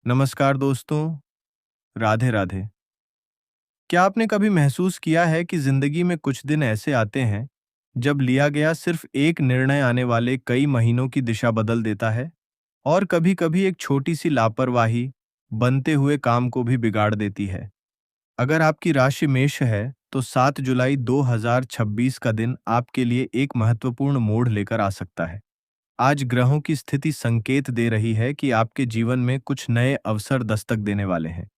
नमस्कार दोस्तों, राधे राधे। क्या आपने कभी महसूस किया है कि जिंदगी में कुछ दिन ऐसे आते हैं जब लिया गया सिर्फ एक निर्णय आने वाले कई महीनों की दिशा बदल देता है? और कभी-कभी एक छोटी सी लापरवाही बनते हुए काम को भी बिगाड़ देती है। अगर आपकी राशि मेष है, तो 7 जुलाई 2026 का दिन आपके लिए एक महत्वपूर्ण मोड़ लेकर आ सकता है। आज ग्रहों की स्थिति संकेत दे रही है कि आपके जीवन में कुछ नए अवसर दस्तक देने वाले हैं।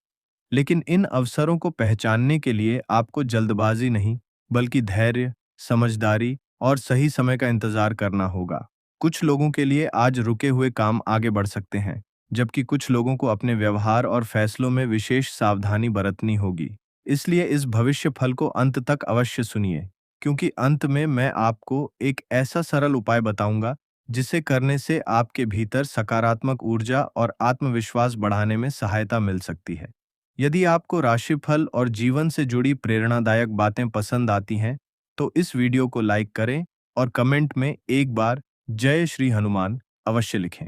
लेकिन इन अवसरों को पहचानने के लिए आपको जल्दबाजी नहीं, बल्कि धैर्य, समझदारी और सही समय का इंतजार करना होगा। कुछ लोगों के लिए आज रुके हुए काम आगे बढ़ सकते हैं, जबकि कुछ लोगों को अपने व्यवहार और फैसलों में विशेष सावधानी बरतनी होगी। इसलिए इस भविष्य फल को अंत तक अवश्य सुनिए, क्योंकि अंत में मैं आपको एक ऐसा सरल उपाय बताऊंगा जिसे करने से आपके भीतर सकारात्मक ऊर्जा और आत्मविश्वास बढ़ाने में सहायता मिल सकती है। यदि आपको राशिफल और जीवन से जुड़ी प्रेरणादायक बातें पसंद आती हैं, तो इस वीडियो को लाइक करें और कमेंट में एक बार जय श्री हनुमान अवश्य लिखें।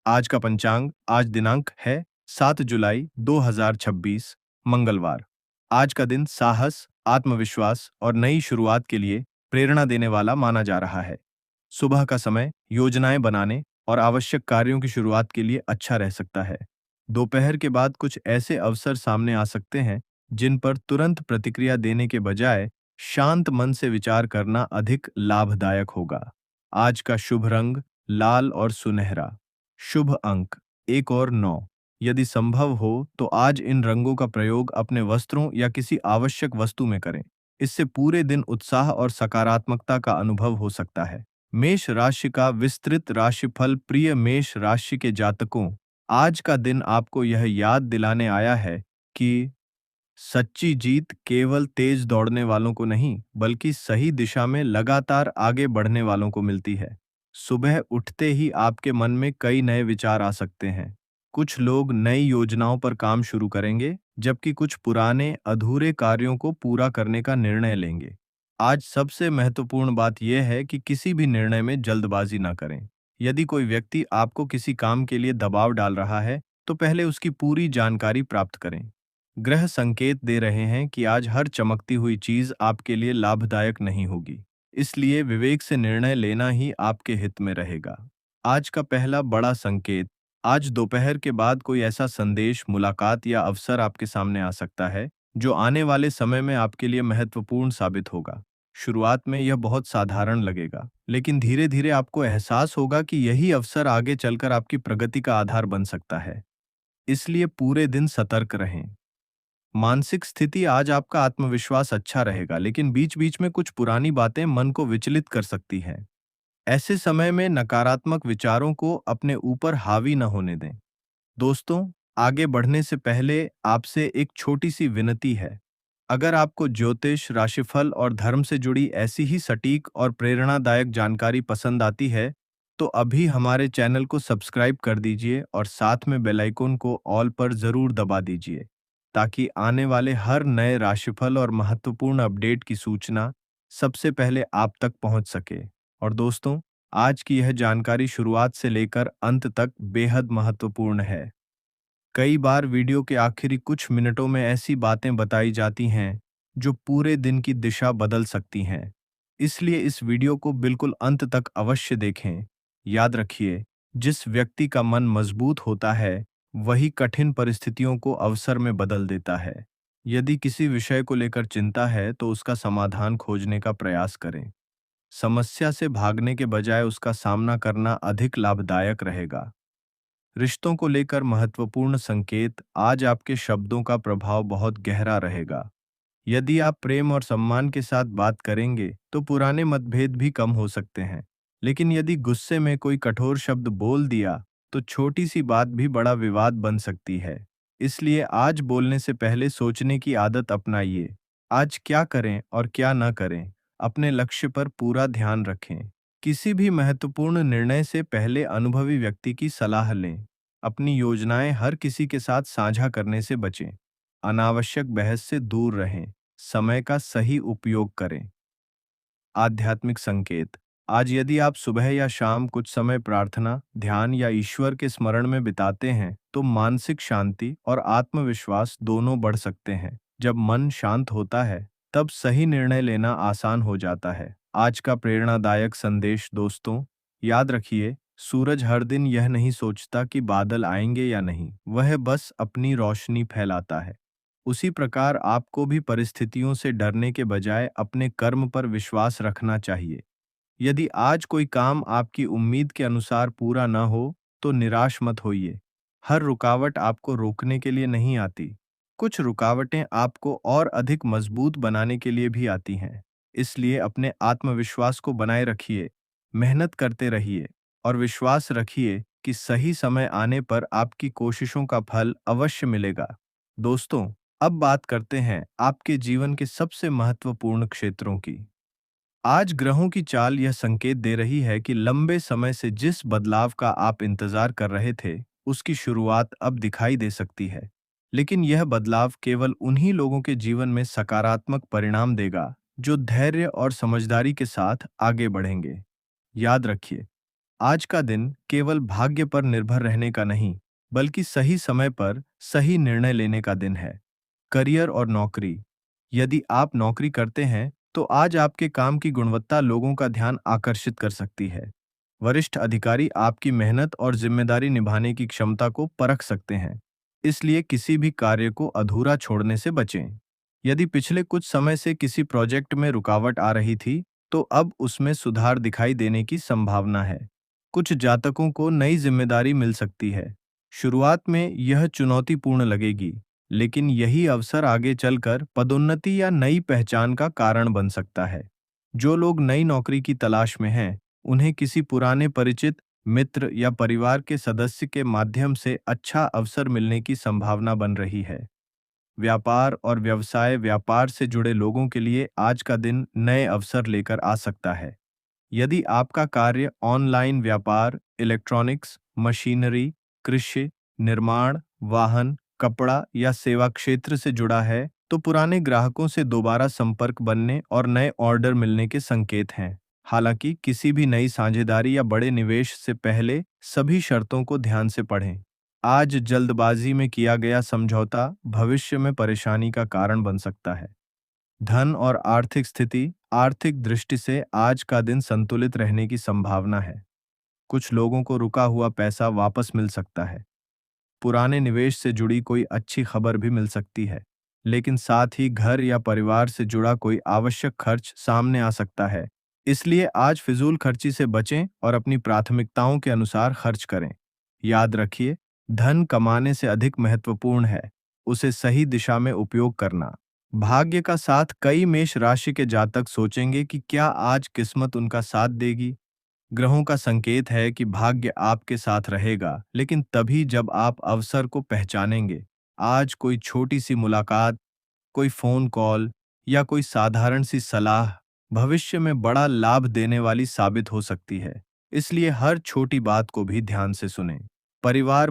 आज का पंचांग, आज दिनांक है 7 जुलाई 2026, मंगलवार। आज का दिन साहस, आत्मविश्वास और नई शुरुआत के लिए प्रेरणा देने वाला माना जा रहा है। सुबह का समय योजनाएं बनाने और आवश्यक कार्यों की शुरुआत के लिए अच्छा रह सकता है। दोपहर के बाद कुछ ऐसे अवसर सामने आ सकते हैं जिन पर तुरंत प्रतिक्रिया देने के बजाय शांत मन से विचार करना अधिक लाभदायक होगा। आज का शुभ रंग लाल और सुनहरा। शुभ अंक 1 और 9। यदि संभव हो तो आज इन रंगों का प्रयोग अपने वस्त्रों या किसी आवश्यक वस्तु में करें। इससे पूरे दिन उत्साह और सकारात्मकता का अनुभव हो सकता है। मेष राशि का विस्तृत राशिफल। प्रिय मेष राशि के जातकों, आज का दिन आपको यह याद दिलाने आया है कि सच्ची जीत केवल तेज दौड़ने वालों को नहीं, बल्कि सही दिशा में लगातार आगे बढ़ने वालों को मिलती है। सुबह उठते ही आपके मन में कई नए विचार आ सकते हैं। कुछ लोग नई योजनाओं पर काम शुरू करेंगे, जबकि कुछ पुराने अधूरे कार्यों को पूरा करने का निर्णय लेंगे। आज सबसे महत्वपूर्ण बात यह है कि किसी भी निर्णय में जल्दबाजी ना करें। यदि कोई व्यक्ति आपको किसी काम के लिए दबाव डाल रहा है, तो पहले उसकी पूरी जानकारी प्राप्त करें। ग्रह संकेत दे रहे हैं कि आज हर चमकती हुई चीज आपके लिए लाभदायक नहीं होगी। इसलिए विवेक से निर्णय लेना ही आपके हित में रहेगा। आज का पहला बड़ा संकेत। आज दोपहर के बाद कोई ऐसा संदेश, मुलाकात या अवसर आपके सामने आ सकता है जो आने वाले समय में आपके लिए महत्वपूर्ण साबित होगा। शुरुआत में यह बहुत साधारण लगेगा, लेकिन धीरे धीरे आपको एहसास होगा कि यही अवसर आगे चलकर आपकी प्रगति का आधार बन सकता है। इसलिए पूरे दिन सतर्क रहें। मानसिक स्थिति। आज आपका आत्मविश्वास अच्छा रहेगा, लेकिन बीच-बीच में कुछ पुरानी बातें मन को विचलित कर सकती हैं। ऐसे समय में नकारात्मक विचारों को अपने ऊपर हावी न होने दें। दोस्तों, आगे बढ़ने से पहले आपसे एक छोटी सी विनती है। अगर आपको ज्योतिष, राशिफल और धर्म से जुड़ी ऐसी ही सटीक और प्रेरणादायक जानकारी पसंद आती है, तो अभी हमारे चैनल को सब्सक्राइब कर दीजिए और साथ में बेल आइकन को ऑल पर जरूर दबा दीजिए, ताकि आने वाले हर नए राशिफल और महत्वपूर्ण अपडेट की सूचना सबसे पहले आप तक पहुंच सके। और दोस्तों, आज की यह जानकारी शुरुआत से लेकर अंत तक बेहद महत्वपूर्ण है। कई बार वीडियो के आखिरी कुछ मिनटों में ऐसी बातें बताई जाती हैं जो पूरे दिन की दिशा बदल सकती हैं। इसलिए इस वीडियो को बिल्कुल अंत तक अवश्य देखें। याद रखिए, जिस व्यक्ति का मन मजबूत होता है, वही कठिन परिस्थितियों को अवसर में बदल देता है। यदि किसी विषय को लेकर चिंता है, तो उसका समाधान खोजने का प्रयास करें। समस्या से भागने के बजाय उसका सामना करना अधिक लाभदायक रहेगा। रिश्तों को लेकर महत्वपूर्ण संकेत। आज आपके शब्दों का प्रभाव बहुत गहरा रहेगा। यदि आप प्रेम और सम्मान के साथ बात करेंगे, तो पुराने मतभेद भी कम हो सकते हैं। लेकिन यदि गुस्से में कोई कठोर शब्द बोल दिया, तो छोटी सी बात भी बड़ा विवाद बन सकती है। इसलिए आज बोलने से पहले सोचने की आदत अपनाइए। आज क्या करें और क्या न करें, अपने लक्ष्य पर पूरा ध्यान रखें। किसी भी महत्वपूर्ण निर्णय से पहले अनुभवी व्यक्ति की सलाह लें। अपनी योजनाएं हर किसी के साथ साझा करने से बचें। अनावश्यक बहस से दूर रहें। समय का सही उपयोग करें। आध्यात्मिक संकेत। आज यदि आप सुबह या शाम कुछ समय प्रार्थना, ध्यान या ईश्वर के स्मरण में बिताते हैं, तो मानसिक शांति और आत्मविश्वास दोनों बढ़ सकते हैं। जब मन शांत होता है, तब सही निर्णय लेना आसान हो जाता है। आज का प्रेरणादायक संदेश दोस्तों, याद रखिए, सूरज हर दिन यह नहीं सोचता कि बादल आएंगे या नहीं, वह बस अपनी रोशनी फैलाता है। उसी प्रकार आपको भी परिस्थितियों से डरने के बजाय अपने कर्म पर विश्वास रखना चाहिए। यदि आज कोई काम आपकी उम्मीद के अनुसार पूरा न हो, तो निराश मत होइए। हर रुकावट आपको रोकने के लिए नहीं आती। कुछ रुकावटें आपको और अधिक मजबूत बनाने के लिए भी आती हैं। इसलिए अपने आत्मविश्वास को बनाए रखिए, मेहनत करते रहिए और विश्वास रखिए कि सही समय आने पर आपकी कोशिशों का फल अवश्य मिलेगा। दोस्तों, अब बात करते हैं आपके जीवन के सबसे महत्वपूर्ण क्षेत्रों की। आज ग्रहों की चाल यह संकेत दे रही है कि लंबे समय से जिस बदलाव का आप इंतजार कर रहे थे, उसकी शुरुआत अब दिखाई दे सकती है। लेकिन यह बदलाव केवल उन्हीं लोगों के जीवन में सकारात्मक परिणाम देगा, जो धैर्य और समझदारी के साथ आगे बढ़ेंगे। याद रखिए, आज का दिन केवल भाग्य पर निर्भर रहने का नहीं, बल्कि सही समय पर सही निर्णय लेने का दिन है। करियर और नौकरी। यदि आप नौकरी करते हैं, तो आज आपके काम की गुणवत्ता लोगों का ध्यान आकर्षित कर सकती है। वरिष्ठ अधिकारी आपकी मेहनत और जिम्मेदारी निभाने की क्षमता को परख सकते हैं। इसलिए किसी भी कार्य को अधूरा छोड़ने से बचें। यदि पिछले कुछ समय से किसी प्रोजेक्ट में रुकावट आ रही थी, तो अब उसमें सुधार दिखाई देने की संभावना है। कुछ जातकों को नई जिम्मेदारी मिल सकती है। शुरुआत में यह चुनौतीपूर्ण लगेगी, लेकिन यही अवसर आगे चलकर पदोन्नति या नई पहचान का कारण बन सकता है। जो लोग नई नौकरी की तलाश में हैं, उन्हें किसी पुराने परिचित, मित्र या परिवार के सदस्य के माध्यम से अच्छा अवसर मिलने की संभावना बन रही है। व्यापार और व्यवसाय व्यापार से जुड़े लोगों के लिए आज का दिन नए अवसर लेकर आ सकता है। यदि आपका कार्य ऑनलाइन व्यापार, इलेक्ट्रॉनिक्स, मशीनरी, कृषि, निर्माण, वाहन, कपड़ा या सेवा क्षेत्र से जुड़ा है, तो पुराने ग्राहकों से दोबारा संपर्क बनने और नए ऑर्डर मिलने के संकेत हैं। हालांकि किसी भी नई साझेदारी या बड़े निवेश से पहले सभी शर्तों को ध्यान से पढ़ें। आज जल्दबाजी में किया गया समझौता भविष्य में परेशानी का कारण बन सकता है। धन और आर्थिक स्थिति। आर्थिक दृष्टि से आज का दिन संतुलित रहने की संभावना है। कुछ लोगों को रुका हुआ पैसा वापस मिल सकता है। पुराने निवेश से जुड़ी कोई अच्छी खबर भी मिल सकती है। लेकिन साथ ही घर या परिवार से जुड़ा कोई आवश्यक खर्च सामने आ सकता है। इसलिए आज फिजूल खर्ची से बचें और अपनी प्राथमिकताओं के अनुसार खर्च करें। याद रखिए, धन कमाने से अधिक महत्वपूर्ण है उसे सही दिशा में उपयोग करना। भाग्य का साथ। कई मेष राशि के जातक सोचेंगे कि क्या आज किस्मत उनका साथ देगी। ग्रहों का संकेत है कि भाग्य आपके साथ रहेगा, लेकिन तभी जब आप अवसर को पहचानेंगे। आज कोई छोटी सी मुलाकात, कोई फोन कॉल या कोई साधारण सी सलाह भविष्य में बड़ा लाभ देने वाली साबित हो सकती है। इसलिए हर छोटी बात को भी ध्यान से सुनें।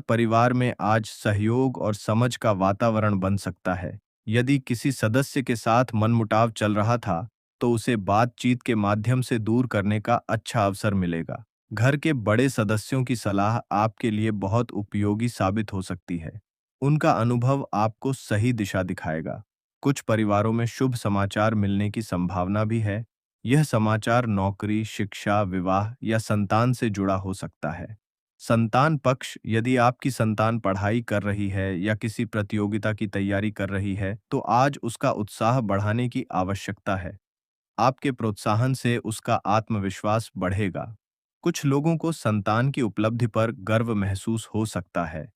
परिवार में आज सहयोग और समझ का वातावरण बन सकता है। यदि किसी सदस्य के साथ मनमुटाव चल रहा था, तो उसे बातचीत के माध्यम से दूर करने का अच्छा अवसर मिलेगा। घर के बड़े सदस्यों की सलाह आपके लिए बहुत उपयोगी साबित हो सकती है। उनका अनुभव आपको सही दिशा दिखाएगा। कुछ परिवारों में शुभ समाचार मिलने की संभावना भी है। यह समाचार नौकरी, शिक्षा, विवाह या संतान से जुड़ा हो सकता है। संतान पक्ष। यदि आपकी संतान पढ़ाई कर रही है या किसी प्रतियोगिता की तैयारी कर रही है, तो आज उसका उत्साह बढ़ाने की आवश्यकता है। आपके प्रोत्साहन से उसका आत्मविश्वास बढ़ेगा। कुछ लोगों को संतान की उपलब्धि पर गर्व महसूस हो सकता है।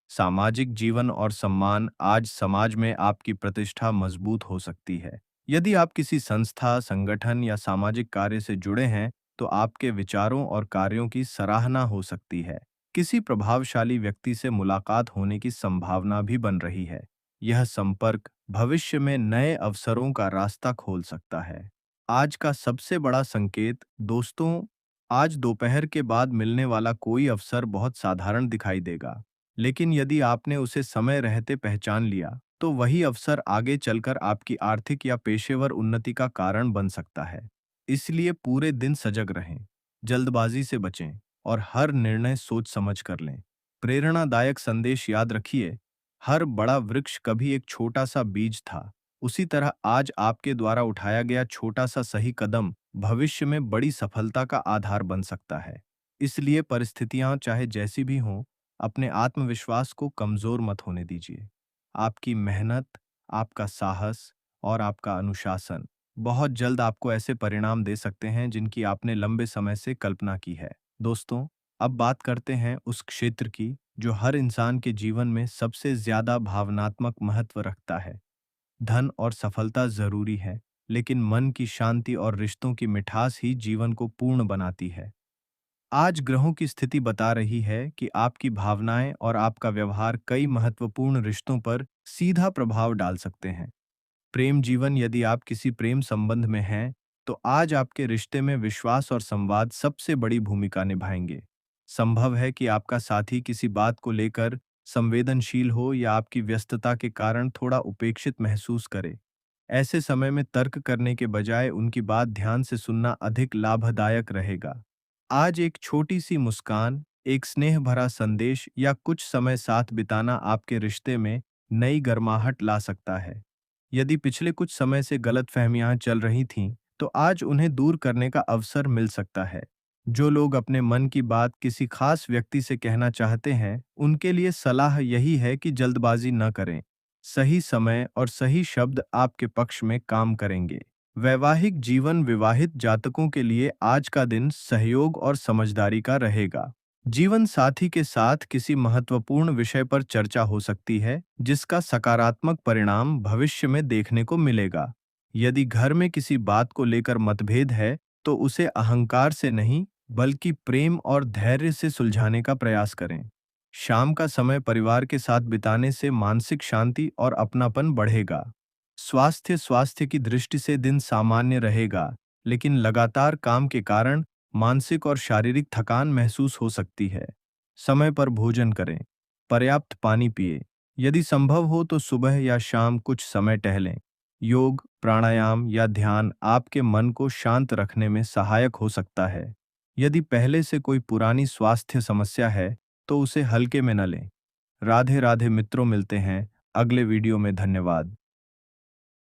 सामाजिक जीवन और सम्मान। आज समाज में आपकी प्रतिष्ठा मजबूत हो सकती है। यदि आप किसी संस्था, संगठन या सामाजिक कार्य से जुड़े हैं, तो आपके विचारों और कार्यों की सराहना हो सकती है। किसी प्रभावशाली व्यक्ति से मुलाकात होने की संभावना भी बन रही है। यह संपर्क भविष्य में नए अवसरों का रास्ता खोल सकता है। आज का सबसे बड़ा संकेत दोस्तों, आज दोपहर के बाद मिलने वाला कोई अवसर बहुत साधारण दिखाई देगा। लेकिन यदि आपने उसे समय रहते पहचान लिया, तो वही अवसर आगे चलकर आपकी आर्थिक या पेशेवर उन्नति का कारण बन सकता है। इसलिए पूरे दिन सजग रहें। जल्दबाजी से बचें और हर निर्णय सोच समझ कर लें। प्रेरणादायक संदेश याद रखिए, हर बड़ा वृक्ष कभी एक छोटा सा बीज था। उसी तरह आज आपके द्वारा उठाया गया छोटा सा सही कदम भविष्य में बड़ी सफलता का आधार बन सकता है। इसलिए परिस्थितियां चाहे जैसी भी हों, अपने आत्मविश्वास को कमजोर मत होने दीजिए। आपकी मेहनत, आपका साहस और आपका अनुशासन बहुत जल्द आपको ऐसे परिणाम दे सकते हैं जिनकी आपने लंबे समय से कल्पना की है। दोस्तों, अब बात करते हैं उस क्षेत्र की जो हर इंसान के जीवन में सबसे ज्यादा भावनात्मक महत्व रखता है। धन और सफलता जरूरी है, लेकिन मन की शांति और रिश्तों की मिठास ही जीवन को पूर्ण बनाती है। आज ग्रहों की स्थिति बता रही है कि आपकी भावनाएं और आपका व्यवहार कई महत्वपूर्ण रिश्तों पर सीधा प्रभाव डाल सकते हैं। प्रेम जीवन, यदि आप किसी प्रेम संबंध में हैं, तो आज आपके रिश्ते में विश्वास और संवाद सबसे बड़ी भूमिका निभाएंगे। संभव है कि आपका साथी किसी बात को लेकर संवेदनशील हो या आपकी व्यस्तता के कारण थोड़ा उपेक्षित महसूस करे। ऐसे समय में तर्क करने के बजाय उनकी बात ध्यान से सुनना अधिक लाभदायक रहेगा। आज एक छोटी सी मुस्कान, एक स्नेह भरा संदेश या कुछ समय साथ बिताना आपके रिश्ते में नई गर्माहट ला सकता है। यदि पिछले कुछ समय से गलतफहमियां चल रही थीं, तो आज उन्हें दूर करने का अवसर मिल सकता है। जो लोग अपने मन की बात किसी खास व्यक्ति से कहना चाहते हैं, उनके लिए सलाह यही है कि जल्दबाजी न करें। सही समय और सही शब्द आपके पक्ष में काम करेंगे। वैवाहिक जीवन, विवाहित जातकों के लिए आज का दिन सहयोग और समझदारी का रहेगा। जीवन साथी के साथ किसी महत्वपूर्ण विषय पर चर्चा हो सकती है, जिसका सकारात्मक परिणाम भविष्य में देखने को मिलेगा। यदि घर में किसी बात को लेकर मतभेद है, तो उसे अहंकार से नहीं, बल्कि प्रेम और धैर्य से सुलझाने का प्रयास करें। शाम का समय परिवार के साथ बिताने से मानसिक शांति और अपनापन बढ़ेगा। स्वास्थ्य की दृष्टि से दिन सामान्य रहेगा, लेकिन लगातार काम के कारण मानसिक और शारीरिक थकान महसूस हो सकती है। समय पर भोजन करें, पर्याप्त पानी पिए। यदि संभव हो तो सुबह या शाम कुछ समय टहलें। योग, प्राणायाम या ध्यान आपके मन को शांत रखने में सहायक हो सकता है। यदि पहले से कोई पुरानी स्वास्थ्य समस्या है, तो उसे हल्के में न लें। राधे राधे मित्रों, मिलते हैं अगले वीडियो में। धन्यवाद।